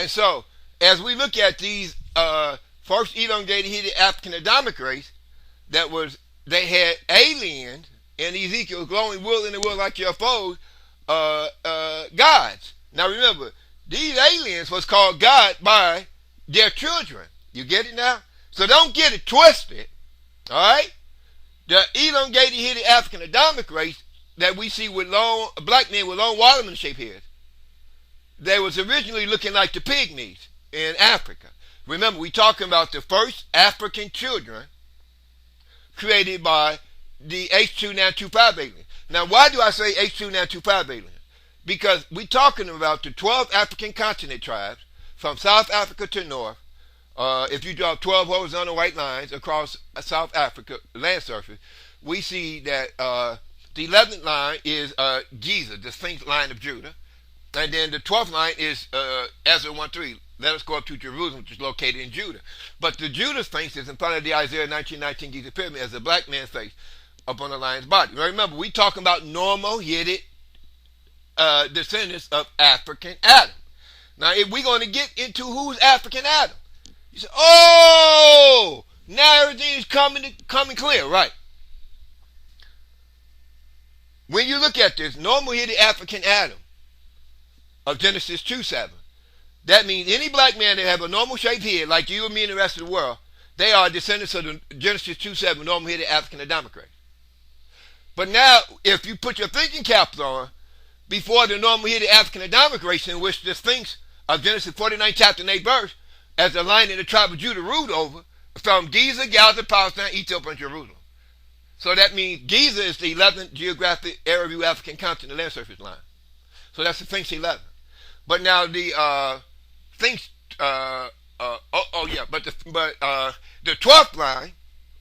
And so, as we look at these first elongated headed African Adamic race, they had aliens in Ezekiel glowing wool in the wool like your foes, gods. Now remember, these aliens was called God by their children. You get it now? So don't get it twisted. Alright? The elongated headed African Adamic race that we see with black men with long watermelon shaped heads, they was originally looking like the pygmies in Africa. Remember, we talking about the first African children created by the H2925 alien. Now, why do I say H2925 alien? Because we're talking about the 12 African continent tribes from South Africa to north. If you draw 12 horizontal white lines across South Africa land surface, we see that the 11th line is Giza, the Sphinx line of Judah. And then the 12th line is Ezra 1:3. Let us go up to Jerusalem, which is located in Judah. But the Judah Sphinx is in front of the Isaiah 19:19 Giza pyramid as a black man's face upon the lion's body. Now remember, we're talking about normal-headed descendants of African Adam. Now, if we're going to get into who's African Adam, you say, oh, now everything is coming clear, right? When you look at this, normal-headed African Adam of Genesis 2:7, that means any black man that have a normal-shaped head, like you and me and the rest of the world, they are descendants of the Genesis 2:7 normal-headed African Adamic race. But now, if you put your thinking caps on before the normal-headed African Adamic race, in which the Sphinx of Genesis 49 chapter and 8 verse, as the line in the tribe of Judah ruled over, from Giza, Gaza, Palestine, Ethiopia, and Jerusalem. So that means Giza is the 11th geographic area view African continent land surface line. So that's the Sphinx 11. But now the Sphinx, the 12th line,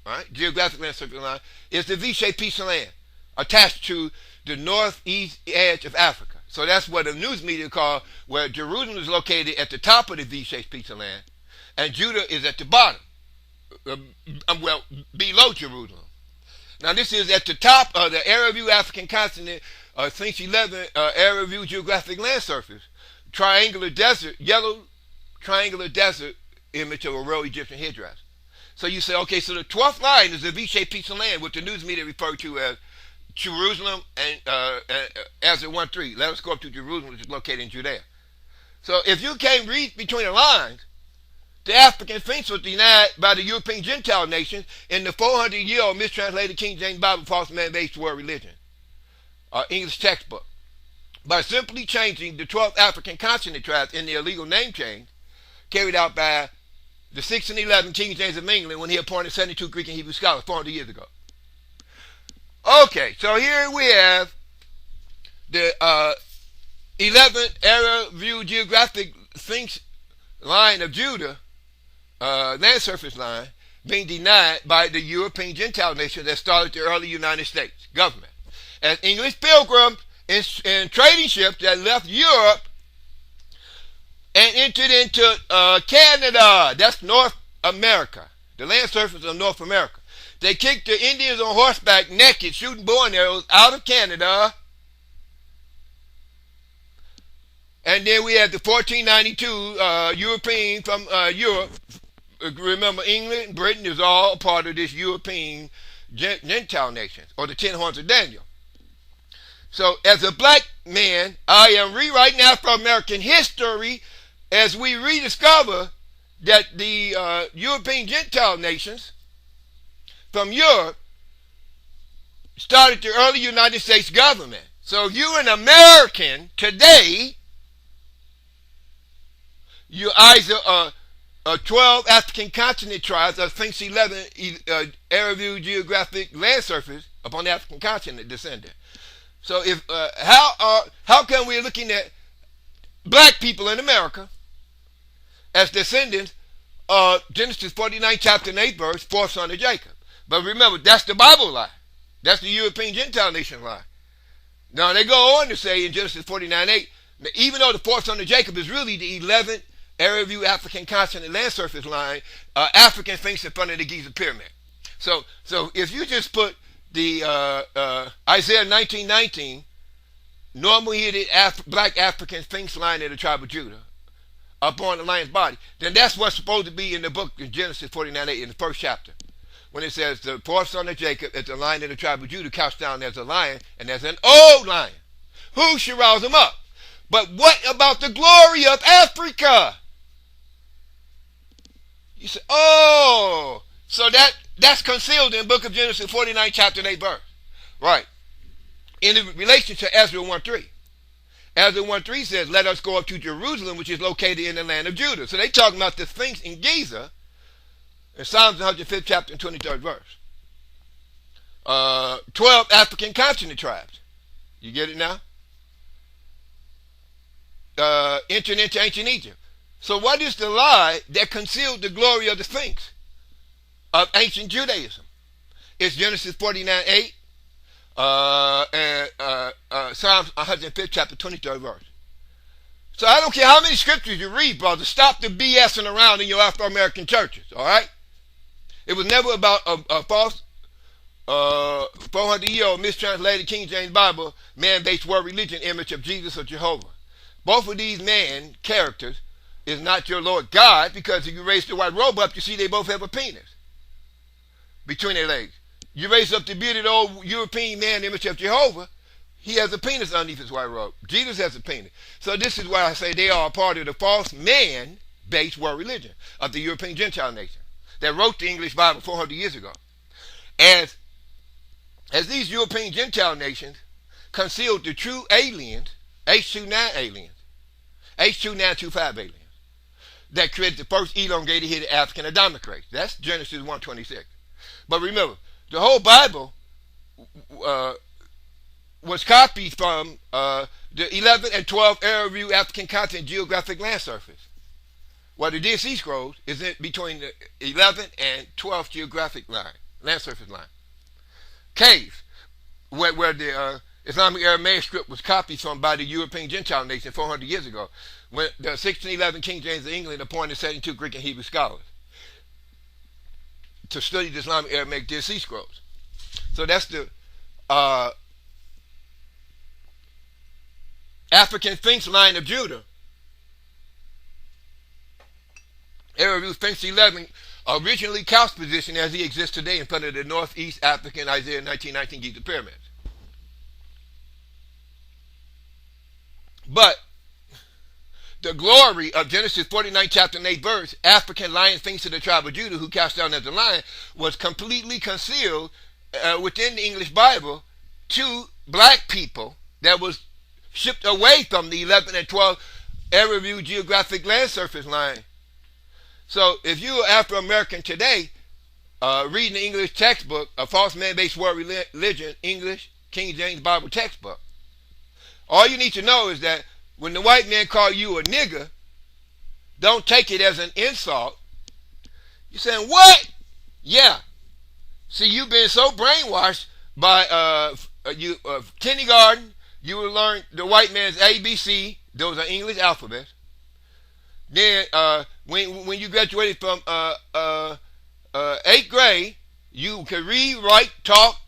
right, geographic land surface line, is the V-shaped piece of land attached to the northeast edge of Africa. So that's what the news media call where Jerusalem is located at the top of the V-shaped piece of land, and Judah is at the bottom, below Jerusalem. Now this is at the top of the area view African continent, Sphinx 11 area view geographic land surface, triangular desert, yellow triangular desert image of a royal Egyptian headdress. So you say, okay, so the 12th line is a V-shaped piece of land, which the news media refer to as Jerusalem and Ezra 1:3. Let us go up to Jerusalem, which is located in Judea. So if you can't read between the lines, the African Sphinx was denied by the European Gentile nations in the 400-year-old mistranslated King James Bible false man-based world religion, English textbook, by simply changing the 12 African continent tribes in the illegal name change carried out by the 6 and 11 King James of England when he appointed 72 Greek and Hebrew scholars 400 years ago. Okay, so here we have the 11th area view geographic Sphinx line of Judah, land surface line, being denied by the European Gentile nations that started the early United States government. As English pilgrims and trading ships that left Europe and entered into Canada, that's North America, the land surface of North America. They kicked the Indians on horseback naked, shooting bow and arrows out of Canada. And then we had the 1492 European from Europe. Remember, England, Britain is all part of this European Gentile nation, or the 10 horns of Daniel. So as a black man, I am rewriting Afro-American history as we rediscover that the European Gentile nations from Europe started the early United States government. So if you're an American today, you're either a 12 African continent tribes of Sphinx 11 area view geographic land surface upon the African continent descendant. So if how come we're looking at black people in America as descendants of Genesis 49 chapter and 8 verse, fourth son of Jacob? But remember, that's the Bible lie. That's the European Gentile nation lie. Now they go on to say in Genesis 49:8, even though the fourth son of Jacob is really the 11th area view African continent land surface line, African Sphinx in front of the Giza pyramid. So if you just put the Isaiah 19:19 normal-headed black African Sphinx line of the tribe of Judah upon the lion's body, then that's what's supposed to be in the book of Genesis 49:8 in the first chapter. When it says the fourth son of Jacob is the lion of the tribe of Judah, couched down as a lion and as an old lion. Who should rouse him up? But what about the glory of Africa? You say, oh, so that's concealed in the book of Genesis 49, chapter 8 verse. Right. In relation to Ezra 1:3. Ezra 1:3 says, let us go up to Jerusalem, which is located in the land of Judah. So they talking about the Sphinx in Giza in Psalms 105th chapter and 23rd verse. 12 African continent tribes. You get it now? Entered into ancient Egypt. So what is the lie that concealed the glory of the Sphinx of ancient Judaism? It's Genesis 49:8 and Psalms 105th chapter 23rd verse. So I don't care how many scriptures you read, brother. Stop the BSing around in your Afro-American churches, all right? It was never about a false 400-year-old mistranslated King James Bible, man-based world religion image of Jesus or Jehovah. Both of these man characters is not your Lord God, because if you raise the white robe up, you see they both have a penis between their legs. You raise up the bearded old European man image of Jehovah, he has a penis underneath his white robe. Jesus has a penis. So this is why I say they are a part of the false man-based world religion of the European Gentile nation that wrote the English Bible 400 years ago. As these European Gentile nations concealed the true aliens, H29 aliens, H2925 aliens, that created the first elongated headed African Adamic race. That's Genesis 1:26. But remember, the whole Bible was copied from the 11 and 12 Area View African Continent Geographic Land Surface. Well, the Dead Sea Scrolls is in between the 11 and 12 geographic line, land surface line. Caves, where the Islamic Aramaic script was copied from by the European Gentile nation 400 years ago, when the 1611 King James of England appointed 72 Greek and Hebrew scholars to study the Islamic Aramaic Dead Sea Scrolls. So that's the African Sphinx line of Judah. Area View SPHINX11 originally couched position as he exists today in front of the Northeast African Isaiah 1919 Giza pyramids. But the glory of Genesis 49 chapter 8 verse, African lion Sphinx of the tribe of Judah, who cast down as a lion, was completely concealed within the English Bible to black people that was shipped away from the 11 and 12 Area View geographic land surface line. So if you're Afro-American today, reading the English textbook, a false man-based world religion, English King James Bible textbook, all you need to know is that when the white man call you a nigger, don't take it as an insult. You're saying, what? Yeah. See, you've been so brainwashed by kindergarten, you will learn the white man's ABC, those are English alphabets. Then when you graduated from 8th grade, you can read, write, talk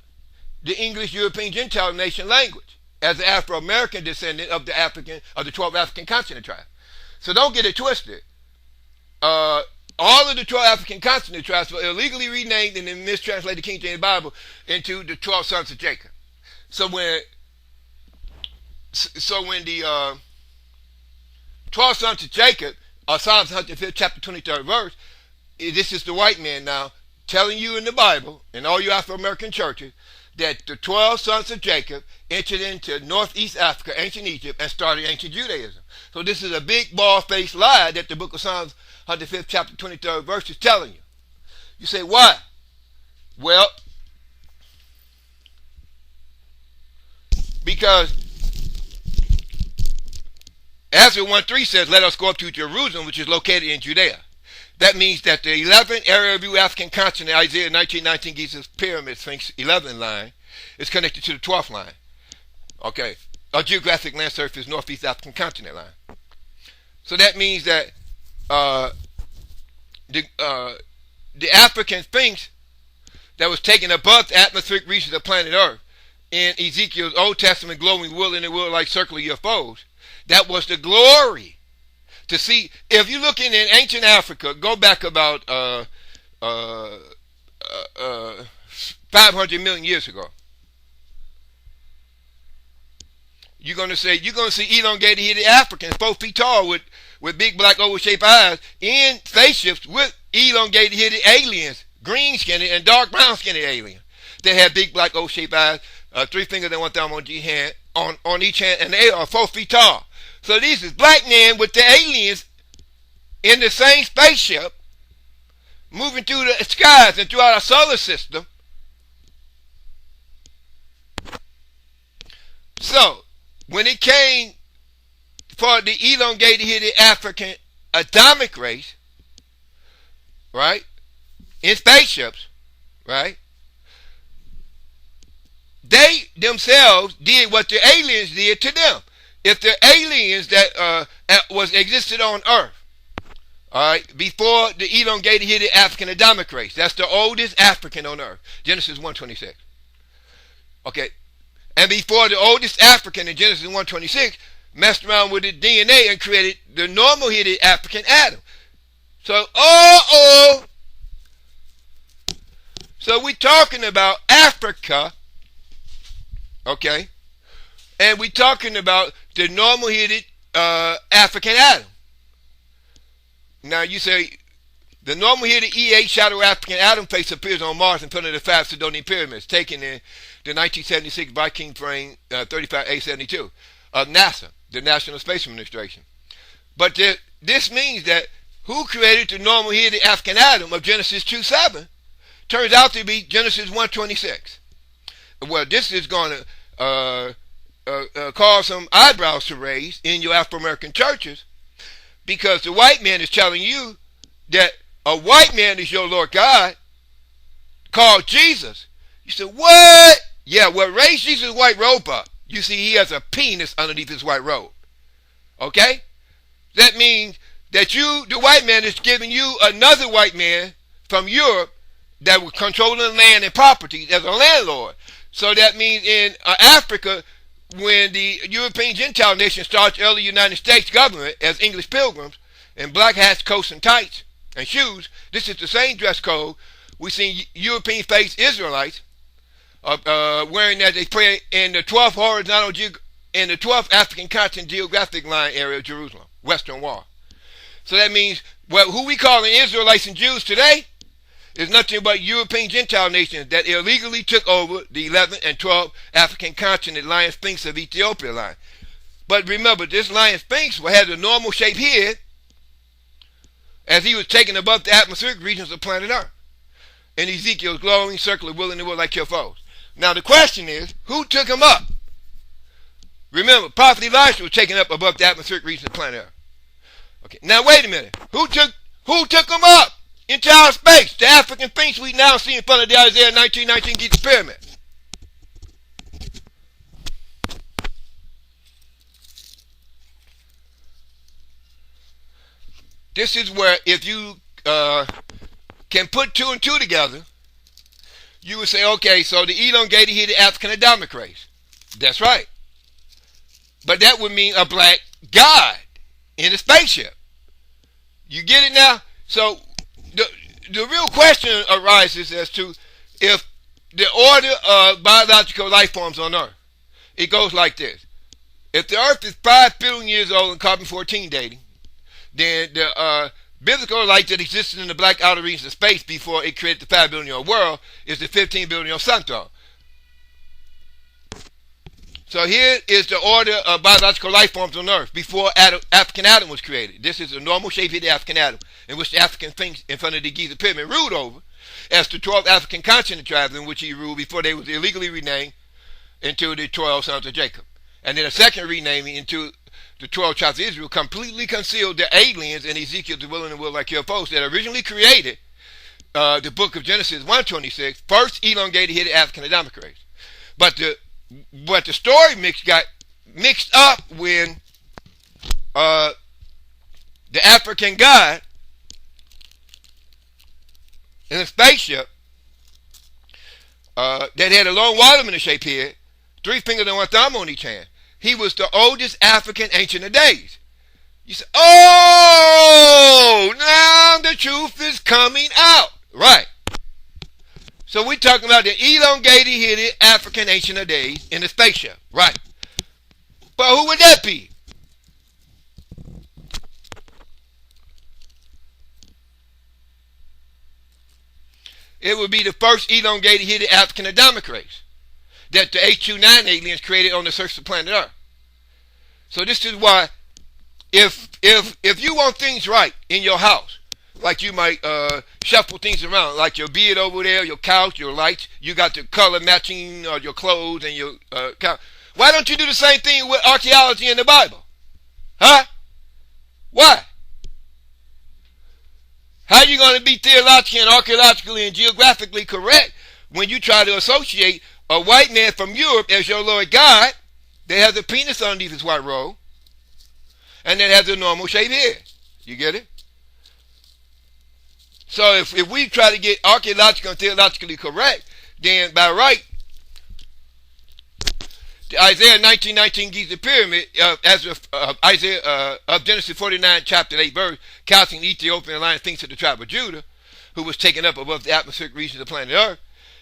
the English European Gentile nation language as an Afro-American descendant of the 12 African continent tribes. So don't get it twisted. All of the 12 African continent tribes were illegally renamed and then mistranslated King James Bible into the 12 sons of Jacob. So when the 12 sons of Jacob, Psalms 105th chapter 23rd verse, this is the white man now telling you in the Bible, in all you Afro-American churches, that the 12 sons of Jacob entered into Northeast Africa, ancient Egypt, and started ancient Judaism. So this is a big bald-faced lie that the book of Psalms 105th chapter 23rd verse is telling you. You say, why? Well, because Ezra 1:3 says, let us go up to Jerusalem, which is located in Judea. That means that the 11th Area View African continent, Isaiah 1919 Giza's pyramid, Sphinx 11 line, is connected to the 12th line. Okay, a geographic land surface, Northeast African continent line. So that means that the African Sphinx that was taken above the atmospheric regions of planet Earth in Ezekiel's Old Testament glowing wool in the wool like circular UFOs, that was the glory to see, if you're looking in ancient Africa, go back about 500 million years ago. You're going to see elongated headed Africans 4 feet tall with big black oval shaped eyes in spaceships with elongated headed aliens, green skinned and dark brown skinned aliens. They have big black oval shaped eyes, 3 fingers and 1 thumb on each hand, on each hand, and they are 4 feet tall. So these is black men with the aliens in the same spaceship, moving through the skies and throughout our solar system. So when it came for the elongated headed African Adamic race, right, in spaceships, right, they themselves did what the aliens did to them. If the aliens that existed on Earth, all right, before the elongated headed African Adamic race, that's the oldest African on Earth, Genesis 1:26. Okay, and before the oldest African in Genesis 1:26 messed around with the DNA and created the normal headed African Adam. So, so we're talking about Africa, okay, and we're talking about the normal headed African Adam. Now you say the normal headed EA shadow African Adam face appears on Mars in front of the 5 Sidonian pyramids, taken in the 1976 Viking frame 35A72 of NASA, the National Space Administration. But this means that who created the normal headed African Adam of Genesis 2:7 turns out to be Genesis 1:26. Well, this is going to cause some eyebrows to raise in your Afro-American churches, because the white man is telling you that a white man is your Lord God, called Jesus. You say, what? Yeah, well, raise Jesus' white robe up. You see, he has a penis underneath his white robe. Okay? That means that you, the white man, is giving you another white man from Europe that was controlling land and property as a landlord. So that means in Africa, when the European Gentile nation starts early United States government as English pilgrims in black hats, coats, and tights and shoes, this is the same dress code we see European faced Israelites wearing as they pray in the 12th horizontal in the 12th African continent geographic line area of Jerusalem, Western Wall. So that means, well, who we calling Israelites and Jews today is nothing but European Gentile nations that illegally took over the 11th and 12th African continent lion sphinx of Ethiopia line. But remember, this lion sphinx had a normal shaped head as he was taken above the atmospheric regions of planet Earth. And Ezekiel's glowing circle of willing to will like your foes. Now the question is, who took him up? Remember, Prophet Elisha was taken up above the atmospheric regions of planet Earth. Okay, now wait a minute. Who took him up into outer space? The African sphinx we now see in front of the Isaiah 19:19 Giza pyramid. This is where, if you can put 2 and 2 together, you would say, okay, so the elongated headed African Adamic race. That's right. But that would mean a black god in a spaceship. You get it now? So the real question arises as to if the order of biological life forms on Earth. It goes like this. If the Earth is 5 billion years old in carbon-14 dating, then the biblical light that existed in the black outer regions of space before it created the 5 billion year old world is the 15 billion year old sun throne. So here is the order of biological life forms on Earth before African Adam was created. This is a normal shaped African Adam in which the African sphinx in front of the Giza pyramid ruled over, as the 12 African continent tribes in which he ruled before they was illegally renamed into the 12 sons of Jacob. And then a second renaming into the 12 tribes of Israel completely concealed the aliens in Ezekiel, the willing and will like your foes, that originally created the book of Genesis 1:26, first elongated headed African Adamic race. But the story got mixed up when the African god in a spaceship that had a long watermelon shaped head, 3 fingers and 1 thumb on each hand. He was the oldest African ancient of days. You say, oh, now the truth is coming out. Right. So we're talking about the elongated headed African ancient of days in the spaceship. Right. But who would that be? It would be the first elongated headed African Adamic race that the H29 aliens created on the surface of planet Earth. So this is why if you want things right in your house, like you might shuffle things around, like your bed over there, your couch, your lights, you got the color matching your clothes and your couch. Why don't you do the same thing with archaeology in the Bible? Huh? Why? How are you going to be theologically and archaeologically and geographically correct when you try to associate a white man from Europe as your Lord God that has a penis underneath his white robe and that has a normal shaved head? You get it? So if we try to get archaeologically and theologically correct, then by right, the Isaiah 19:19 Giza pyramid, as of Isaiah of Genesis 49 chapter 8 verse, counting the Ethiopian line of things of the tribe of Judah, who was taken up above the atmospheric regions of planet Earth,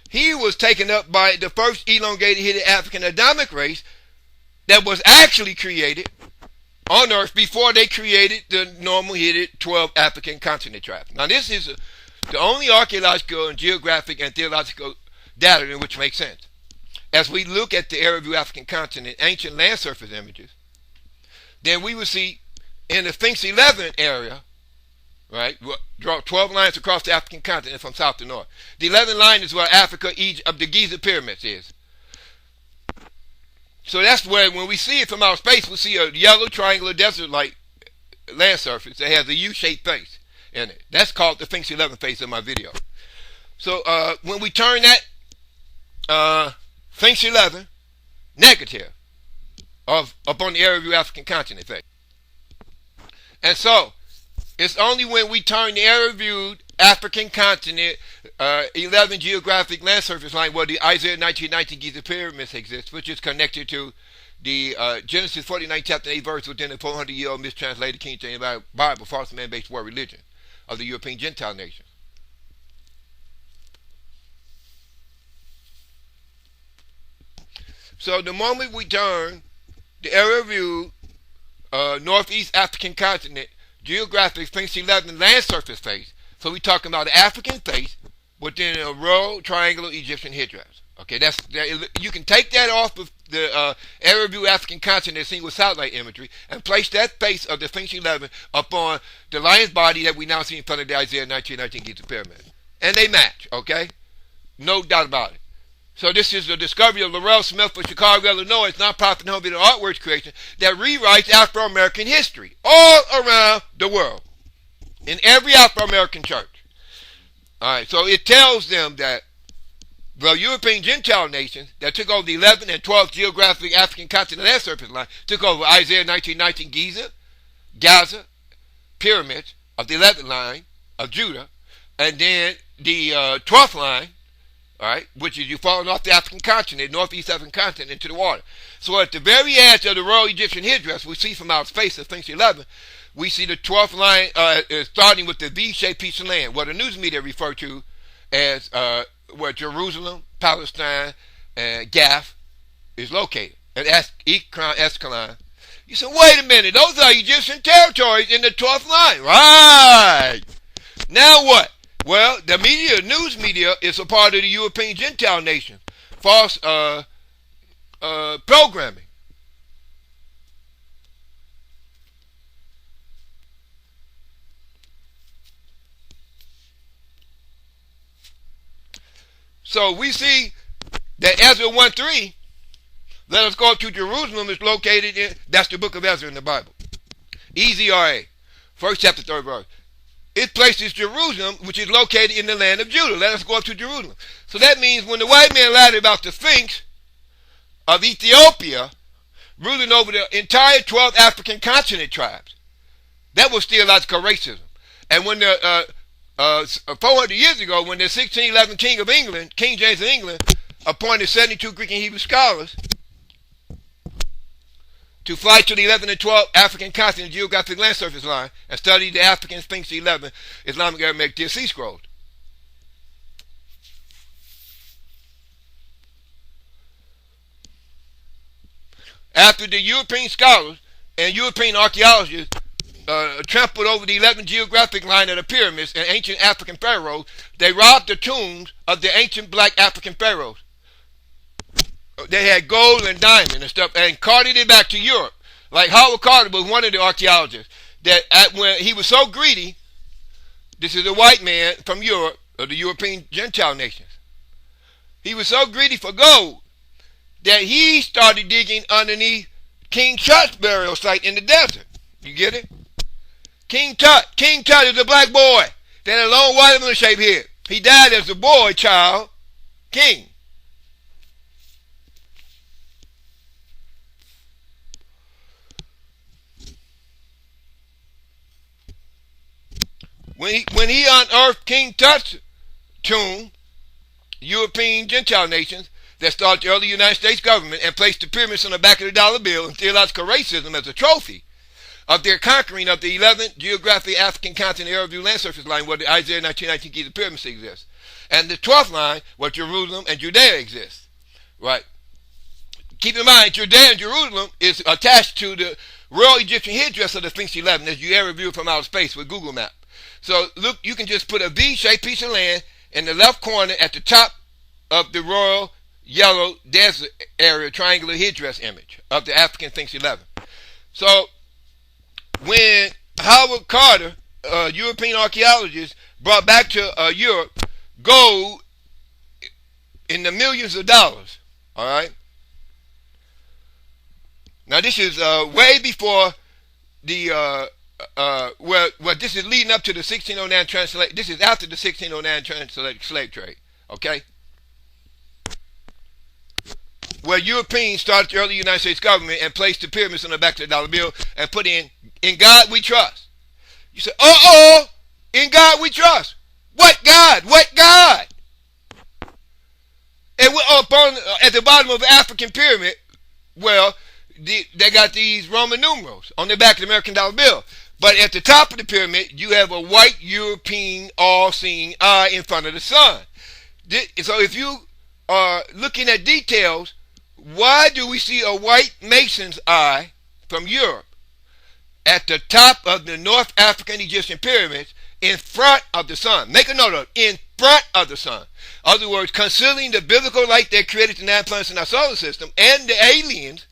he was taken up by the first elongated headed African Adamic race that was actually created on Earth before they created the normal headed 12 African continent tribes. Now this is the only archaeological and geographic and theological data in which makes sense. As we look at the area of the African continent, ancient land surface images, then we will see in the SPHINX11 area, right, we'll draw 12 lines across the African continent from south to north. The 11th line is where Africa, Egypt, of the Giza pyramids is. So that's where, when we see it from outer space, we see a yellow triangular desert-like land surface that has a U-shaped face in it. That's called the SPHINX11 face in my video. So when we turn that SPHINX11 negative upon the area of the African continent face. And so it's only when we turn the area viewed African continent 11 geographic land surface line where the Isaiah 19:19 Giza pyramids exist, which is connected to the Genesis 49 chapter 8 verse within the 400-year-old mistranslated King James Bible, false man-based war religion of the European Gentile nations. So the moment we turn the area view northeast African continent geographic SPHINX11 land surface face, so we're talking about the African face within a row triangular Egyptian headdress. Okay, you can take that off of the area view African continent seen with satellite imagery and place that face of the SPHINX11 upon the lion's body that we now see in front of the Isaiah 19:19 Giza pyramid, and they match. Okay, no doubt about it. So this is the discovery of Laurel Smith of Chicago, Illinois. It's non-profit home video artworks creation that rewrites Afro-American history all around the world, in every Afro-American church. All right, so it tells them that the European Gentile nations that took over the 11th and 12th geographic African continent land surface line took over Isaiah 19:19 Gaza pyramids of the 11th line of Judah, and then the 12th line, all right, which is you falling off the African continent, northeast African continent, into the water. So at the very edge of the royal Egyptian headdress, we see from outer space of SPHINX11, we see the 12th line starting with the V-shaped piece of land, what the news media refer to as where Jerusalem, Palestine, and Gath is located, and Escalon. You say, wait a minute, those are Egyptian territories in the 12th line. Right. Now what? Well, the media, news media, is a part of the European Gentile nation. False programming. So we see that Ezra 1:3, let us go up to Jerusalem, is located in, that's the book of Ezra in the Bible. EZRA, first chapter, 3rd verse. It places Jerusalem, which is located in the land of Judah. Let us go up to Jerusalem. So that means when the white man lied about the Sphinx of Ethiopia ruling over the entire 12 African continent tribes, that was theological racism. And when the 400 years ago, when the 1611 King of England, King James of England, appointed 72 Greek and Hebrew scholars to fly to the 11th and 12th African continent geographic land surface line and study the African SPHINX11 Islamic Aramaic Dead Sea Scrolls. After the European scholars and European archaeologists trampled over the 11th geographic line of the pyramids and ancient African pharaohs, they robbed the tombs of the ancient black African pharaohs. They had gold and diamond and stuff and carted it back to Europe. Like Howard Carter was one of the archaeologists that when he was so greedy, this is a white man from Europe, or the European Gentile nations. He was so greedy for gold that he started digging underneath King Tut's burial site in the desert. You get it? King Tut is a black boy that had a long watermelon-shaped head. He died as a boy child king. When he unearthed King Tut's tomb, European Gentile nations that started the early United States government and placed the pyramids on the back of the dollar bill and theological racism as a trophy of their conquering of the 11th geographic African continent area view land surface line where the Isaiah 19:19 keys of pyramids exist. And the 12th line where Jerusalem and Judea exist. Right? Keep in mind, Judea and Jerusalem is attached to the royal Egyptian headdress of the SPHINX11 as you aerial view from outer space with Google Maps. So look, you can just put a V-shaped piece of land in the left corner at the top of the royal yellow desert area triangular headdress image of the African SPHINX11. So when Howard Carter, European archaeologist, brought back to Europe gold in the millions of dollars, all right? Now this is way before the well, this is leading up to the 1609 translate. This is after the 1609 translated slave trade, okay? Where Europeans started the early United States government and placed the pyramids on the back of the dollar bill and put in God we trust. You say, in God we trust. What God? What God? And we're up on, at the bottom of the African pyramid, well, they got these Roman numerals on the back of the American dollar bill. But at the top of the pyramid, you have a white European all-seeing eye in front of the sun. So if you are looking at details, why do we see a white mason's eye from Europe at the top of the North African Egyptian pyramids in front of the sun? Make a note of it, in front of the sun. In other words, concealing the biblical light that created the 9 planets in our solar system and the aliens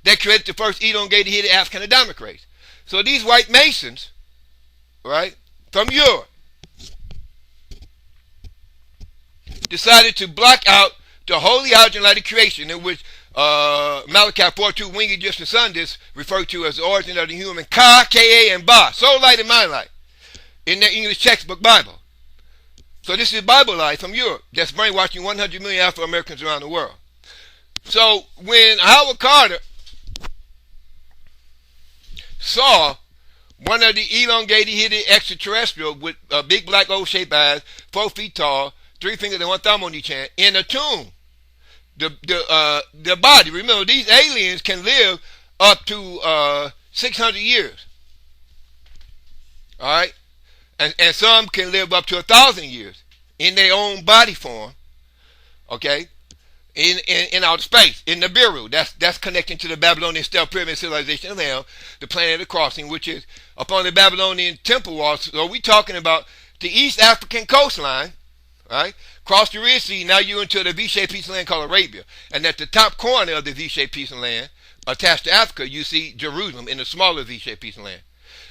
that created the first elongated headed African Adamic race. So these white masons, right, from Europe, decided to block out the holy halogen light of creation, in which Malachi 4:2 winged Egyptian sun disk referred to as the origin of the human Ka, Ka, and Ba, soul light and mind light, in their English textbook Bible. So this is Bible light from Europe that's brainwashing 100 million Afro-Americans around the world. So when Howard Carter saw one of the elongated headed extraterrestrial with big black oval-shaped eyes, 4 feet tall, 3 fingers and 1 thumb on each hand, in a tomb. The body, remember, these aliens can live up to 600 years. All right? And some can live up to 1,000 years in their own body form. Okay? In outer space, in NIBIRU. That's connecting to the Babylonian stealth pyramid civilization of Ham, the planet of crossing, which is upon the Babylonian temple walls. So we're talking about the East African coastline, right? Cross the Red Sea, now you're into the V-shaped piece of land called Arabia. And at the top corner of the V-shaped piece of land, attached to Africa, you see Jerusalem in the smaller V-shaped piece of land.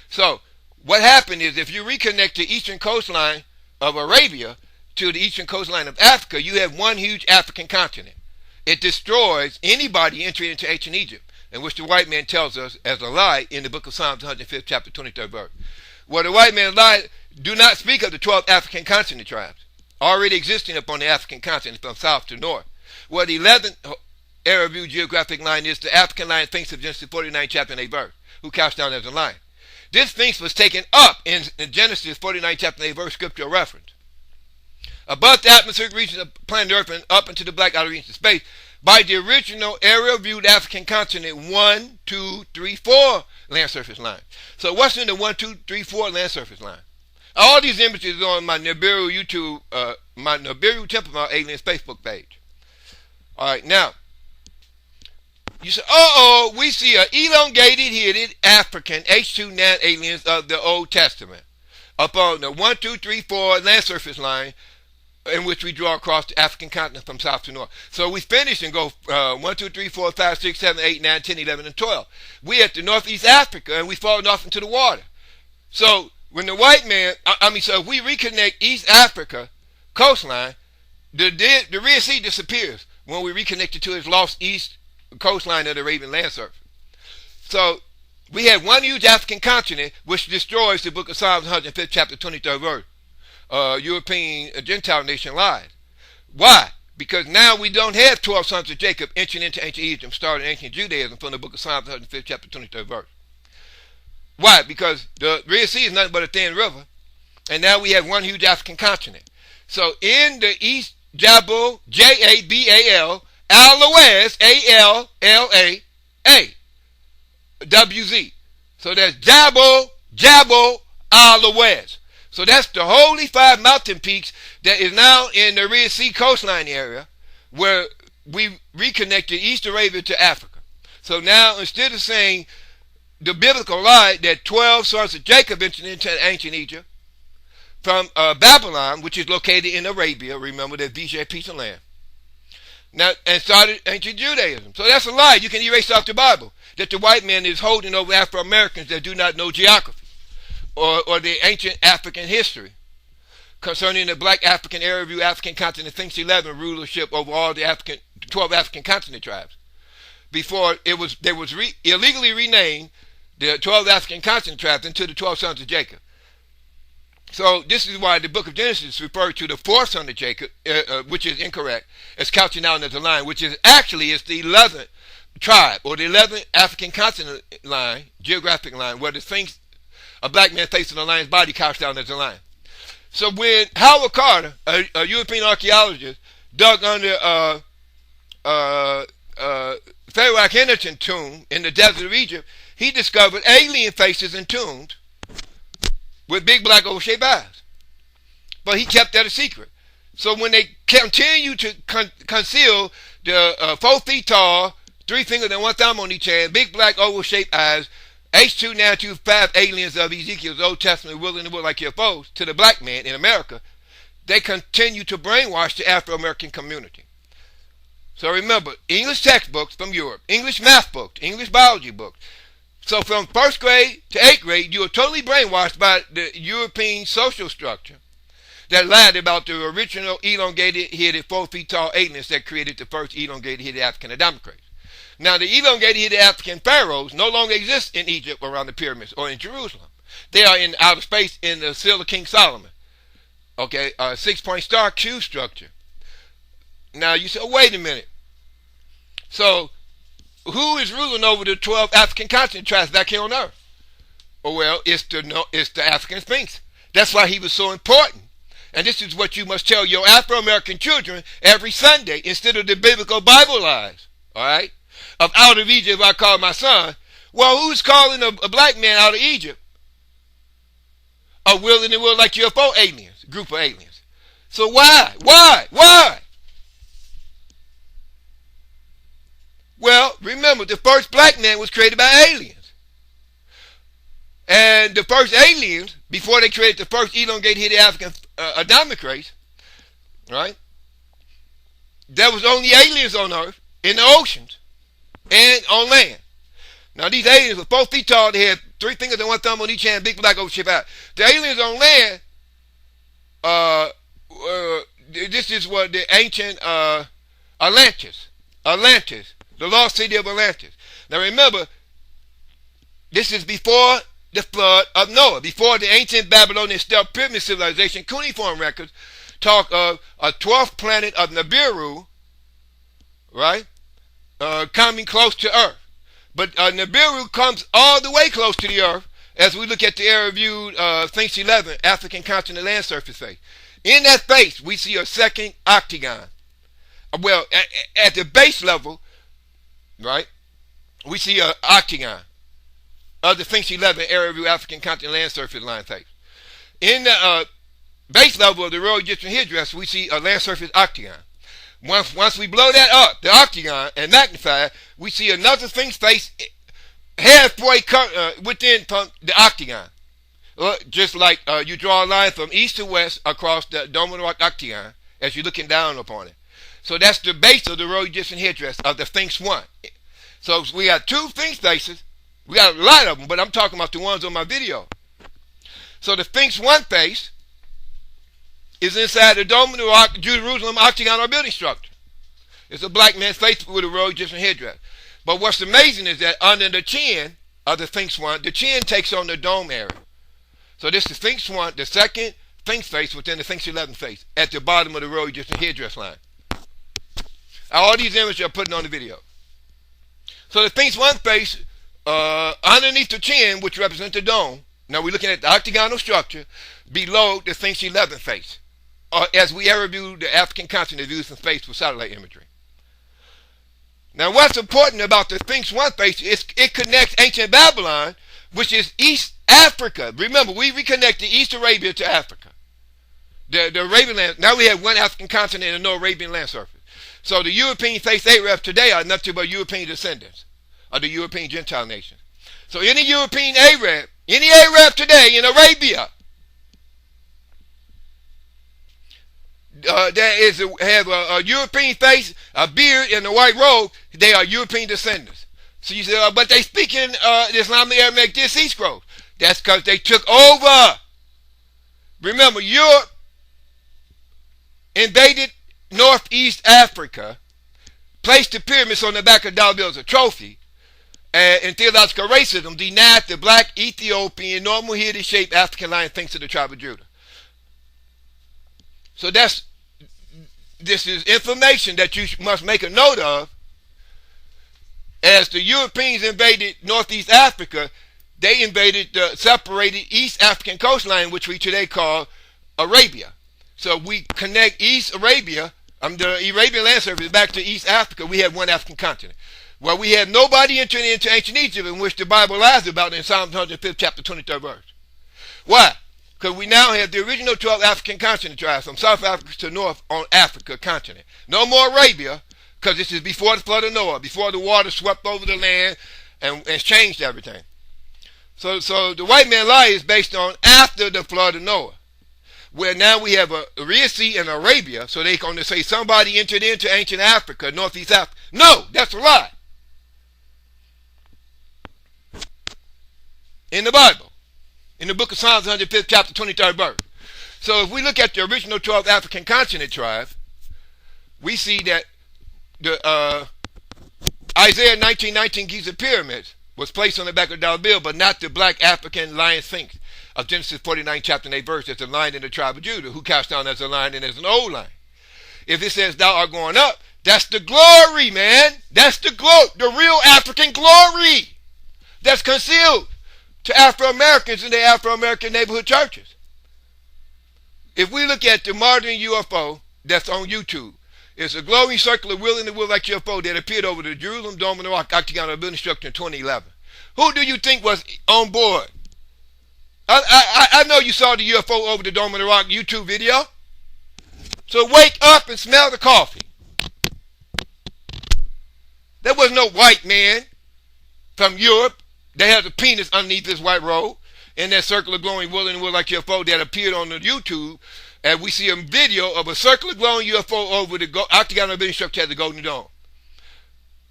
So what happened is, if you reconnect the eastern coastline of Arabia to the eastern coastline of Africa, you have one huge African continent. It destroys anybody entering into ancient Egypt, in which the white man tells us as a lie in the book of Psalms, 105th chapter, 23rd verse. Where the white man lied, do not speak of the 12 African continent tribes already existing upon the African continent from south to north. Where the 11th area view geographic line is the African line Sphinx of Genesis 49 chapter and 8 verse, who cast down as a lion. This Sphinx was taken up in Genesis 49 chapter and 8 verse scriptural reference. Above the atmospheric regions of planet Earth and up into the black outer regions of space, by the original aerial-viewed African continent 1, 2, 3, 4 land surface line. So what's in the 1, 2, 3, 4 land surface line? All these images are on my NIBIRU YouTube, my NIBIRU Temple Mount Aliens Facebook page. All right, now, you say, we see an elongated-headed African H2 aliens of the Old Testament upon the 1, 2, 3, 4 land surface line in which we draw across the African continent from south to north. So we finish and go 1, 2, 3, 4, 5, 6, 7, 8, 9, 10, 11, and 12. We at the Northeast Africa, and we fall off into the water. So when the white man, so if we reconnect East Africa coastline, the Red Sea disappears when we reconnect it to its lost east coastline of the Arabian land surface. So we had one huge African continent which destroys the book of Psalms 105th chapter 23rd verse. European Gentile nation lies. Why? Because now we don't have 12 sons of Jacob entering into ancient Egypt, starting ancient Judaism from the book of Psalms 105th chapter 23rd verse. Why? Because the Red Sea is nothing but a thin river, and now we have one huge African continent. So in the East, Jabal, Jabal, Al-Lawaz, A-L-L-A-A-W-Z. So that's Jabal, Al-Lawaz. So that's the holy 5 mountain peaks that is now in the Red Sea coastline area where we reconnected East Arabia to Africa. So now instead of saying the biblical lie that 12 sons of Jacob entered into ancient Egypt from Babylon, which is located in Arabia, remember that Vijay piece of land, now, and started ancient Judaism. So that's a lie. You can erase off the Bible that the white man is holding over Afro-Americans that do not know geography or the ancient African history concerning the black African Arab African continent SPHINX11 rulership over all the 12 African continent tribes. Before they was illegally renamed the 12 African continent tribes into the 12 sons of Jacob. So this is why the book of Genesis refers to the 4th son of Jacob, which is incorrect, as couching out as a line, which is actually it's the 11th tribe or the 11th African continent line, geographic line, where the Sphinx, a black man facing a lion's body, couched out as a lion. So when Howard Carter, a European archaeologist, dug under Pharaoh Akhenaten tomb in the desert of Egypt, he discovered alien faces and tombs with big black oval-shaped eyes. But he kept that a secret. So when they continue to conceal the 4 feet tall, 3 fingers and 1 thumb on each hand, big black oval-shaped eyes, H2 aliens of Ezekiel's Old Testament willing to look like UFOs to the black man in America, they continue to brainwash the Afro-American community. So remember, English textbooks from Europe, English math books, English biology books. So from 1st grade to 8th grade, you were totally brainwashed by the European social structure that lied about the original elongated-headed 4 feet tall aliens that created the first elongated-headed African Adamic race. Now, the elongated-headed African pharaohs no longer exist in Egypt around the pyramids or in Jerusalem. They are in outer space in the Seal of King Solomon. Okay, a 6-point star Q structure. Now, you say, oh, wait a minute. So, who is ruling over the 12 African continent tribes back here on Earth? Oh, well, it's the African Sphinx. That's why he was so important. And this is what you must tell your Afro-American children every Sunday instead of the biblical Bible lies. All right? Of out of Egypt I call my son. Well, who's calling a black man out of Egypt? A willing and will like UFO aliens, group of aliens. So why? Well, remember, the first black man was created by aliens. And the first aliens, before they created the first elongated-headed African Adamic race, right? There was only aliens on Earth, in the oceans, and on land. Now, these aliens were 4 feet tall. They had 3 fingers and 1 thumb on each hand, big black oval-shaped eyes. The aliens on land, this is what the ancient Atlantis, the lost city of Atlantis. Now, remember, this is before the flood of Noah, before the ancient Babylonian stealth pyramid civilization. Cuneiform records talk of a 12th planet of Nibiru, right, coming close to Earth. But Nibiru comes all the way close to the Earth as we look at the area-viewed SPHINX11 African continent land surface face. In that face, we see a second octagon, well, at the base level, right, we see an octagon of the SPHINX11 area view African continent land surface line type. In the base level of the Royal Egyptian headdress, we see a land surface octagon. Once we blow that up, the octagon, and magnify, we see another SPHINX face halfway within the octagon. Just like you draw a line from east to west across the Dome of the Rock octagon as you're looking down upon it. So that's the base of the Royal Egyptian headdress of the SPHINX1. So we got two SPHINX faces. We got a lot of them, but I'm talking about the ones on my video. So the SPHINX1 face is inside the Dome of the Rock Jerusalem octagonal building structure. It's a black man's face with a Royal Egyptian headdress. But what's amazing is that under the chin of the SPHINX1, the chin takes on the dome area. So this is the SPHINX1, the second SPHINX face within the SPHINX11 face at the bottom of the Royal Egyptian headdress line. All these images are putting on the video. So the SPHINX1 face underneath the chin, which represents the dome. Now we're looking at the octagonal structure below the SPHINX11 face, as we ever view the African continent views from space with satellite imagery. Now what's important about the SPHINX1 face is it connects ancient Babylon, which is East Africa. Remember, we reconnected East Arabia to Africa. The Arabian land, now we have one African continent and no Arabian land surface. So the European face Arabs today are nothing but European descendants of the European Gentile nations. So any European Arab, any Arab today in Arabia that have a European face, a beard, and a white robe, they are European descendants. So you say, but they speak in the Islamic Aramaic Dead Sea Scrolls. That's because they took over. Remember, Europe invaded Northeast Africa, placed the pyramids on the back of dollar as a trophy, and theological racism denied the black Ethiopian normal-headed shaped African lion thanks to the tribe of Judah. So this is information that you must make a note of. As the Europeans invaded Northeast Africa, they invaded the separated East African coastline, which we today call Arabia. So we connect East Arabia, the Arabian land surface, back to East Africa. We have one African continent. Well, we have nobody entering into ancient Egypt, in which the Bible lies about in Psalm 105, chapter 23rd verse. Why? Because we now have the original 12 African continent tribes from South Africa to North on Africa continent. No more Arabia, because this is before the flood of Noah, before the water swept over the land and changed everything. So the white man lie is based on after the flood of Noah, where now we have a Red Sea in Arabia, so they're going to say somebody entered into ancient Africa, Northeast Africa. No, that's a lie. In the Bible, in the book of Psalms 105th chapter 23rd verse. So if we look at the original 12 African continent tribes, we see that the Isaiah 19:19 Giza pyramids was placed on the back of dollar bill, but not the black African lion sphinx of Genesis 49 chapter 8 verse. That's a lion in the tribe of Judah, who cast down as a lion and as an old lion. If it says thou art going up, that's the glory, man. That's the real African glory that's concealed to Afro-Americans in the Afro-American neighborhood churches. If we look at the modern UFO that's on YouTube, it's a glowing circular wheel in the wheel like UFO that appeared over the Jerusalem Dome and the Rock octagonal building structure in 2011. Who do you think was on board? I know you saw the UFO over the Dome and the Rock YouTube video. So wake up and smell the coffee. There was no white man from Europe that has a penis underneath his white robe in that circular glowing wheel in the wheel like UFO that appeared on the YouTube. And we see a video of a circular glowing UFO over the octagonal building structure at the Golden Dome.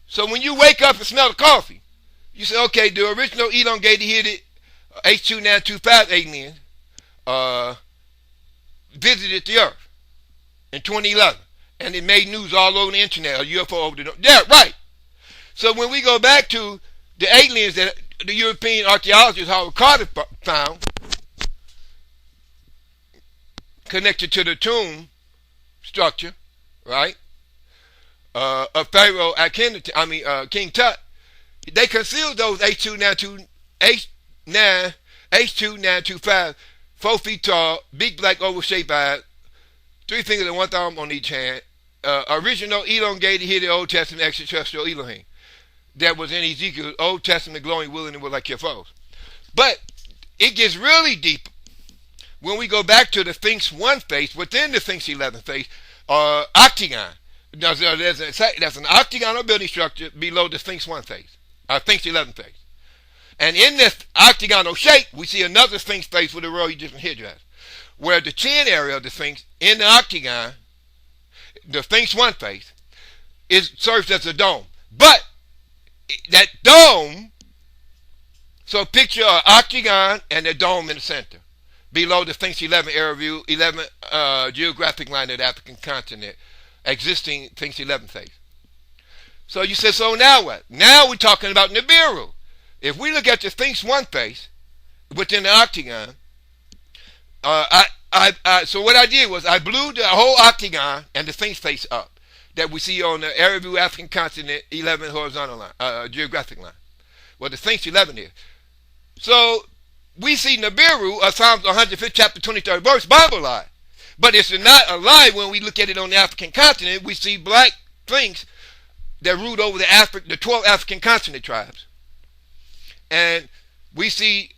So when you wake up and smell the coffee, you say, okay, the original elongated headed H2925 aliens visited the Earth in 2011. And it made news all over the internet, a UFO over the dome. Yeah, right. So when we go back to the aliens that the European archaeologist Howard Carter found, connected to the tomb structure, right, of Pharaoh King Tut, they concealed those H2925, 4 feet tall, big black oval shaped eyes, 3 fingers and 1 thumb on each hand, original elongated here, the Old Testament extraterrestrial Elohim that was in Ezekiel's Old Testament glowing wilderness was like your foes. But it gets really deep when we go back to the SPHINX1 face, within the SPHINX11 face, Octagon. There's an octagonal building structure below the SPHINX1 face, SPHINX11 face. And in this octagonal shape, we see another Sphinx face with a royal Egyptian headdress, where the chin area of the Sphinx in the octagon, the SPHINX1 face, serves as a dome. But that dome, so picture an octagon and a dome in the center, below the SPHINX11 area view, 11 geographic line of the African continent, existing SPHINX11 face. So you said, so now what? Now we're talking about Nibiru. If we look at the SPHINX1 face within the octagon, so what I did was I blew the whole octagon and the Sphinx face up that we see on the area view African continent 11 horizontal line, geographic line. Well, the SPHINX11 is. So we see Nibiru, Psalms 105th chapter 23rd verse, Bible lie. But it's not a lie when we look at it on the African continent. We see black Sphinx that ruled over the 12 African continent tribes. And we see,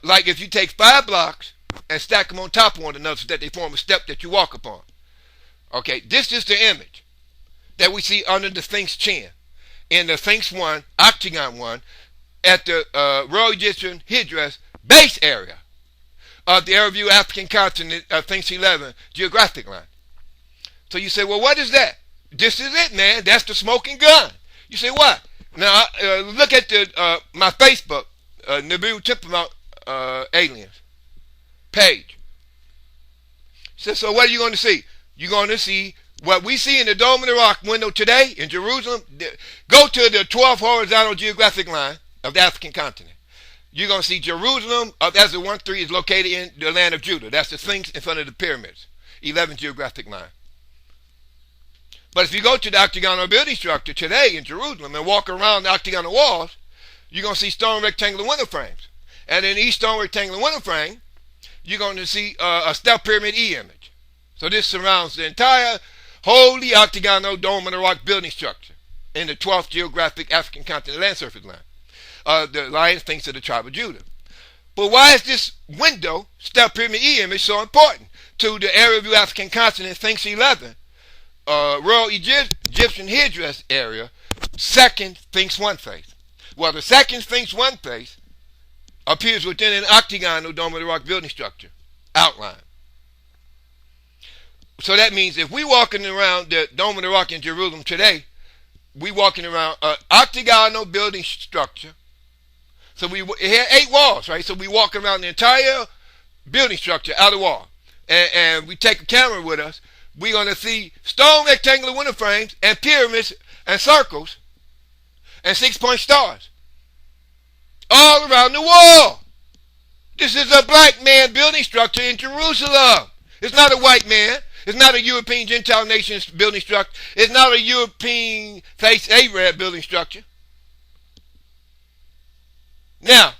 like if you take 5 blocks and stack them on top of one another so that they form a step that you walk upon. Okay, this is the image that we see under the Sphinx chin in the SPHINX1, Octagon 1, at the Royal Egyptian headdress base area of the area view African continent SPHINX11 geographic line. So you say, well, what is that? This is it, man. That's the smoking gun. You say, what? Now, look at my Facebook, Nibiru Temple Mount Aliens page. So what are you going to see? You're going to see what we see in the Dome of the Rock window today in Jerusalem. Go to the 12th horizontal geographic line of the African continent. You're going to see Jerusalem, as the 1-3 is located in the land of Judah. That's the Sphinx in front of the pyramids, 11th geographic line. But if you go to the octagonal building structure today in Jerusalem and walk around the octagonal walls, you're going to see stone rectangular window frames. And in each stone rectangular window frame, you're going to see a step pyramid E image. So this surrounds the entire holy octagonal Dome of the Rock building structure in the 12th geographic African continent land surface line. The lion Sphinx of the tribe of Judah. But why is this window, step pyramid E image, so important to the area view African continent SPHINX11? Royal Egyptian headdress area, second SPHINX1 face. Well, the second SPHINX1 face appears within an octagonal Dome of the Rock building structure outline. So that means if we walking around the Dome of the Rock in Jerusalem today, we walking around an octagonal building structure. So it had 8 walls, right? So we walk around the entire building structure, outer wall, and we take a camera with us. We're going to see stone rectangular window frames and pyramids and circles and 6-point stars all around the wall. This is a black man building structure in Jerusalem. It's not a white man. It's not a European Gentile nations building structure. It's not a European face Arab building structure. Now,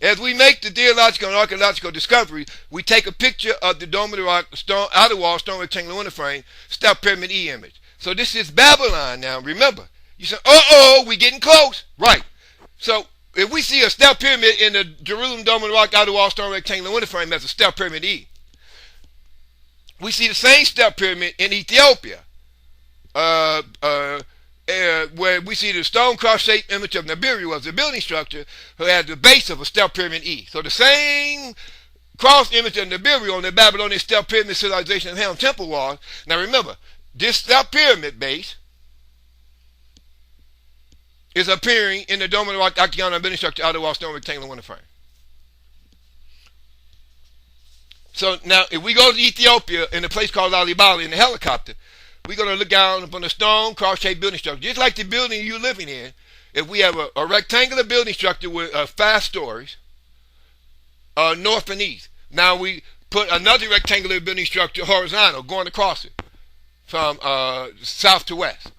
as we make the geological and archaeological discovery, we take a picture of the Dome of the Rock, outer wall, stone rectangular window frame, step pyramid E image. So this is Babylon now. Remember, you say, we're getting close. Right. So if we see a step pyramid in the Jerusalem Dome of the Rock, outer wall, stone rectangular window frame, that's a step pyramid E. We see the same step pyramid in Ethiopia, where we see the stone cross-shaped image of Nibiru as a building structure who has the base of a step pyramid E. So the same cross image of Nibiru on the Babylonian step pyramid civilization and Helm temple walls. Now remember, this step pyramid base is appearing in the Dome of the Rock octagonal building structure outer wall stone rectangular window frame. So now if we go to Ethiopia in a place called LALIBELA in the helicopter, we're going to look down upon a stone cross-shaped building structure, just like the building you're living in. If we have a rectangular building structure with 5 stories, north and east. Now we put another rectangular building structure horizontal, going across it from south to west.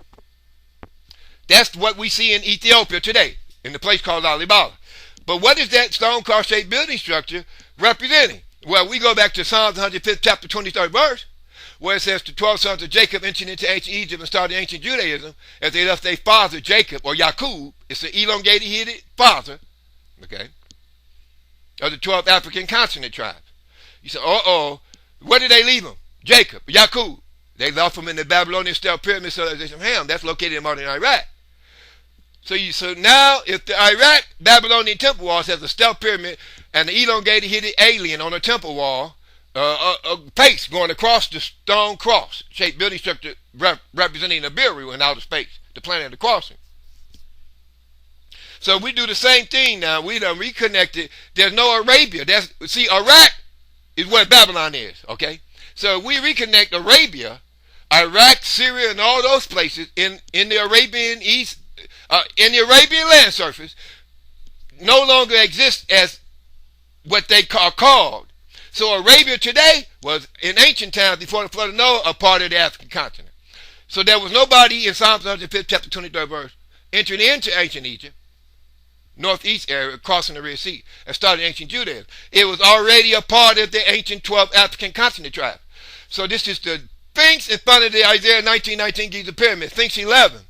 That's what we see in Ethiopia today, in the place called LALIBELA. But what is that stone cross-shaped building structure representing? Well, we go back to Psalms 105th chapter 23rd verse, where it says the 12 sons of Jacob entered into ancient Egypt and started ancient Judaism, as they left their father Jacob, or Yaqub, it's an elongated headed father, okay, of the 12 African continent tribes. You say, where did they leave him? Jacob, Yaqub. They left him in the Babylonian stealth pyramid civilization of Ham. That's located in modern Iraq. So now, if the Iraq Babylonian temple walls has a stealth pyramid and the elongated headed alien on the temple wall, a face going across the stone cross shaped building structure representing Nibiru in outer space, the planet of the crossing. So we do the same thing now. We done reconnected. There's no Arabia. See, Iraq is where Babylon is, okay? So we reconnect Arabia, Iraq, Syria, and all those places in the Arabian East, in the Arabian land surface, no longer exist as what they are called. So Arabia today was, in ancient times, before the flood of Noah, a part of the African continent. So there was nobody in Psalms 105, chapter 23, verse, entering into ancient Egypt, northeast area, crossing the Red Sea, and started ancient Judaism. It was already a part of the ancient 12 African continent tribe. So this is the Sphinx in front of the Isaiah 19:19 Giza pyramid, Sphinx 11.